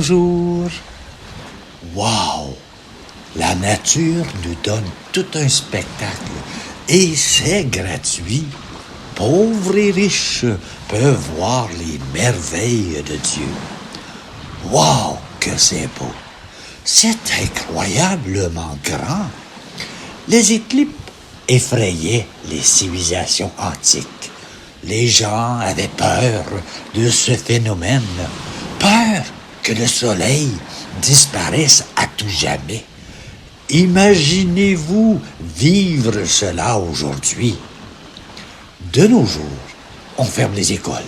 Bonjour. Wow! La nature nous donne tout un spectacle et c'est gratuit. Pauvres et riches peuvent voir les merveilles de Dieu. Wow! Que c'est beau! C'est incroyablement grand. Les éclipses effrayaient les civilisations antiques. Les gens avaient peur de ce phénomène, peur que le soleil disparaisse à tout jamais. Imaginez-vous vivre cela aujourd'hui. De nos jours, on ferme les écoles.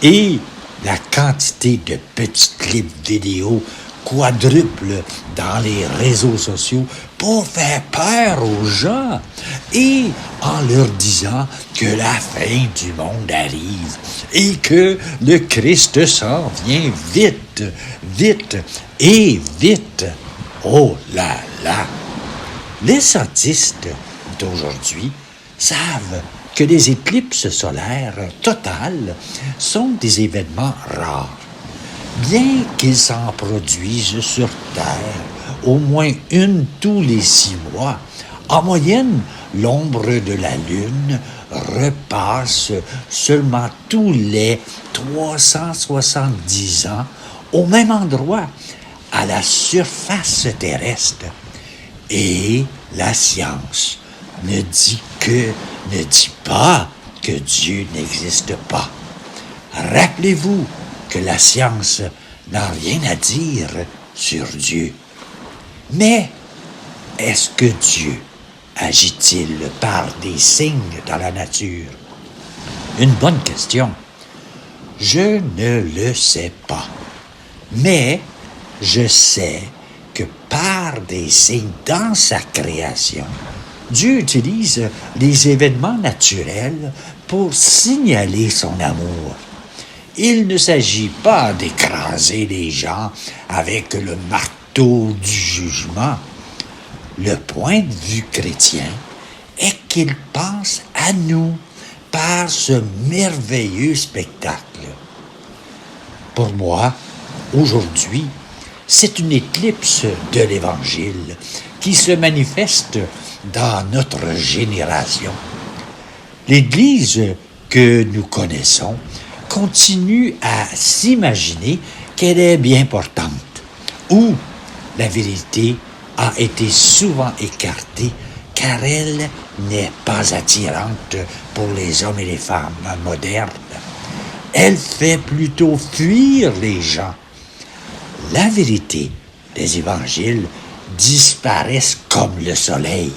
Et la quantité de petits clips vidéo quadruple dans les réseaux sociaux pour faire peur aux gens et en leur disant que la fin du monde arrive et que le Christ s'en vient vite, vite et vite. Oh là là! Les scientistes d'aujourd'hui savent que les éclipses solaires totales sont des événements rares. Bien qu'ils s'en produisent sur Terre au moins une tous les 6 mois, en moyenne, l'ombre de la Lune repasse seulement tous les 370 ans au même endroit, à la surface terrestre. Et la science ne dit pas que Dieu n'existe pas. Rappelez-vous que la science n'a rien à dire sur Dieu. Mais est-ce que Dieu agit-il par des signes dans la nature? Une bonne question. Je ne le sais pas. Mais je sais que par des signes dans sa création, Dieu utilise les événements naturels pour signaler son amour. Il ne s'agit pas d'écraser les gens avec le marteau du jugement. Le point de vue chrétien est qu'il pense à nous par ce merveilleux spectacle. Pour moi, aujourd'hui, c'est une éclipse de l'Évangile qui se manifeste dans notre génération. L'Église que nous connaissons continue à s'imaginer qu'elle est bien portante, ou la vérité a été souvent écartée car elle n'est pas attirante pour les hommes et les femmes modernes. Elle fait plutôt fuir les gens. La vérité des évangiles disparaissent comme le soleil.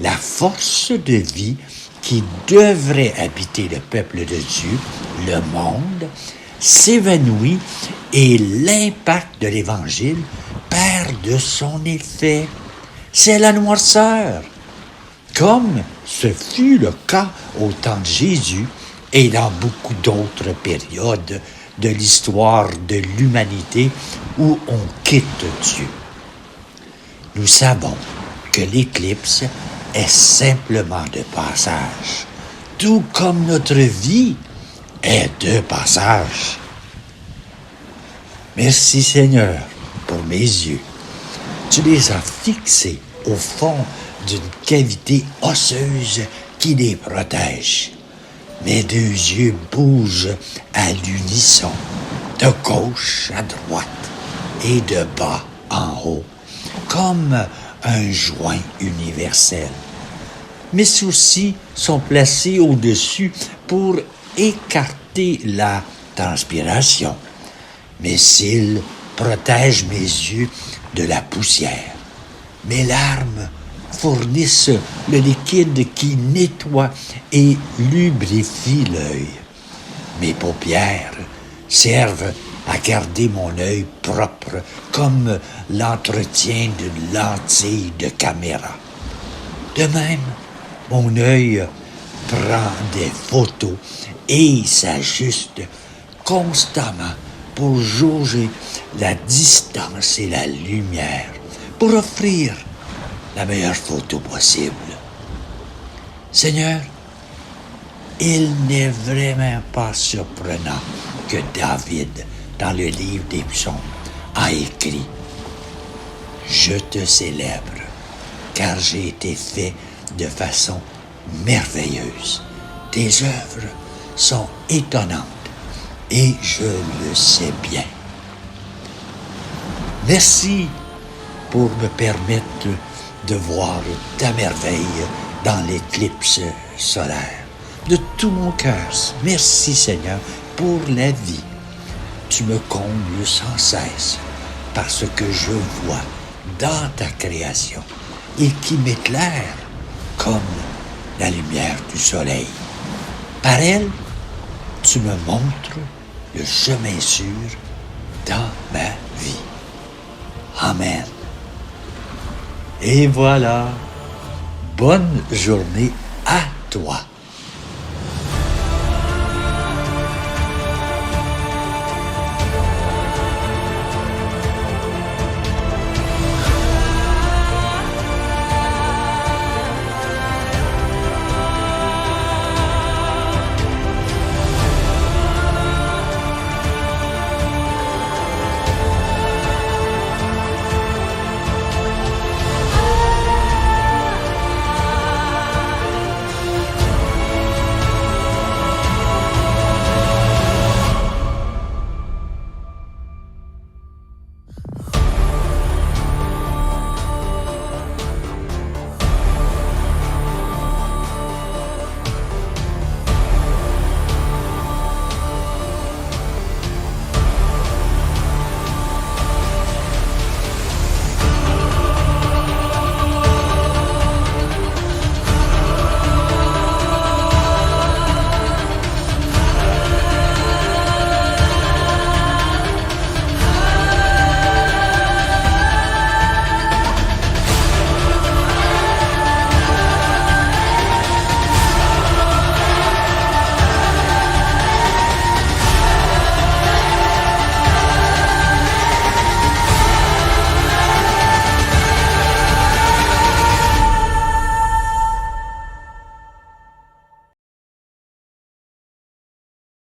La force de vie qui devrait habiter le peuple de Dieu, le monde, s'évanouit et l'impact de l'Évangile perd de son effet. C'est la noirceur, comme ce fut le cas au temps de Jésus et dans beaucoup d'autres périodes de l'histoire de l'humanité où on quitte Dieu. Nous savons que l'éclipse est simplement de passage, tout comme notre vie est de passage. Merci Seigneur pour mes yeux. Tu les as fixés au fond d'une cavité osseuse qui les protège. Mes 2 yeux bougent à l'unisson, de gauche à droite et de bas en haut, comme un joint universel. Mes sourcils sont placés au-dessus pour écarter la transpiration. Mes cils protègent mes yeux de la poussière. Mes larmes fournissent le liquide qui nettoie et lubrifie l'œil. Mes paupières servent à garder mon œil propre comme l'entretien d'une lentille de caméra. De même, mon œil prend des photos et s'ajuste constamment pour jauger la distance et la lumière, pour offrir la meilleure photo possible. Seigneur, il n'est vraiment pas surprenant que David dans le livre des psaumes, a écrit « Je te célèbre, car j'ai été fait de façon merveilleuse. Tes œuvres sont étonnantes et je le sais bien. » Merci pour me permettre de voir ta merveille dans l'éclipse solaire. De tout mon cœur, merci Seigneur pour la vie. Tu me combles sans cesse parce que je vois dans ta création et qui m'éclaire comme la lumière du soleil. Par elle, tu me montres le chemin sûr dans ma vie. Amen. Et voilà, bonne journée à toi.